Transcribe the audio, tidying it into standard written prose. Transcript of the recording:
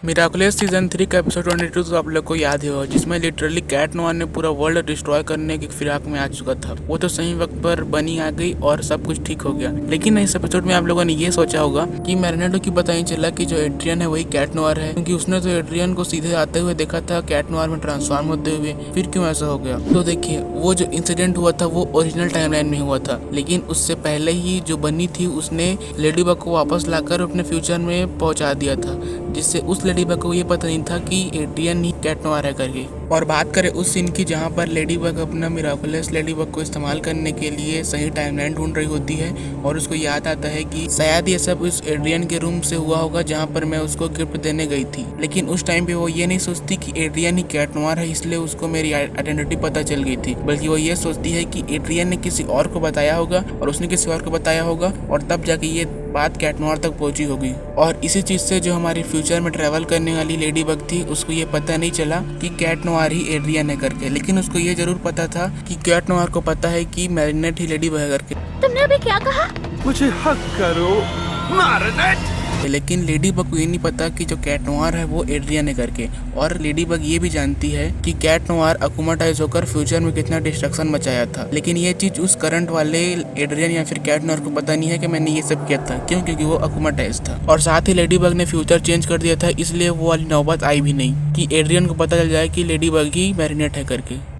Miraculous season 3 का episode 22 तो आप लोग को याद ही होगा, जिसमें लिटरली कैट नोआर ने पूरा वर्ल्ड डिस्ट्रॉय करने की फिराक में आ चुका था। वो तो सही वक्त पर बनी आ गई और सब कुछ ठीक हो गया। लेकिन इस एपिसोड में आप लोगों ने ये सोचा होगा कि मैरिनेडो की पता ही चला कि जो एड्रियन है वही कैट नोआर है, क्योंकि उसने तो एड्रियन को सीधे आते हुए देखा था कैट नोआर में ट्रांसफॉर्म होते हुए। फिर क्यों ऐसा हो गया? तो देखिए, वो जो इंसिडेंट हुआ था वो ओरिजिनल टाइमलाइन में हुआ था, लेकिन उससे पहले ही जो बनी थी उसने लेडी बग को वापस लाकर अपने फ्यूचर में पहुंचा दिया था, जिससे उस लेडी बग को ये पता नहीं था कि एड्रियन ही कैट नोआर है करके। और बात करें उस सीन की जहाँ पर लेडी बग अपना मिराकुलस लेडी बग को इस्तेमाल करने के लिए सही टाइमलाइन ढूंढ रही होती है और उसको याद आता है कि शायद ये सब उस एड्रियन के रूम से हुआ होगा जहाँ पर मैं उसको गिफ्ट देने गई थी। लेकिन उस टाइम पे वो ये नहीं सोचती कि एड्रियन ही कैट नोआर है, इसलिए उसको मेरी आइडेंटिटी पता चल गई थी, बल्कि वो ये सोचती है कि एड्रियन ने किसी और को बताया होगा और उसने किसी और को बताया होगा और तब जाके ये बात कैट नोआर तक पहुंची होगी। और इसी चीज से जो हमारी फ्यूचर में ट्रेवल करने वाली लेडी बग थी उसको ये पता नहीं चला कि कैट नोआर ही एड्रियन है करके, लेकिन उसको ये जरूर पता था कि कैट नोआर को पता है कि मैरिनेट ही लेडी बग है करके। तुमने अभी क्या कहा? मुझे हक करो मैरिनेट। लेकिन लेडी बग को ये नहीं पता कि जो कैट नोआर है वो एड्रियन है करके। और लेडी बग ये भी जानती है कि कैट नोआर अकुमाटाइज होकर फ्यूचर में कितना डिस्ट्रक्शन मचाया था, लेकिन ये चीज उस करंट वाले एड्रियन या फिर कैट नोआर को पता नहीं है कि मैंने ये सब किया था। क्यों? क्योंकि वो अकुमाटाइज था। और साथ ही लेडी बग ने फ्यूचर चेंज कर दिया था, इसलिए वो वाली नौबत आई भी नहीं कि एड्रियन को पता चल जाए कि लेडी बग ही मैरिनेट है करके।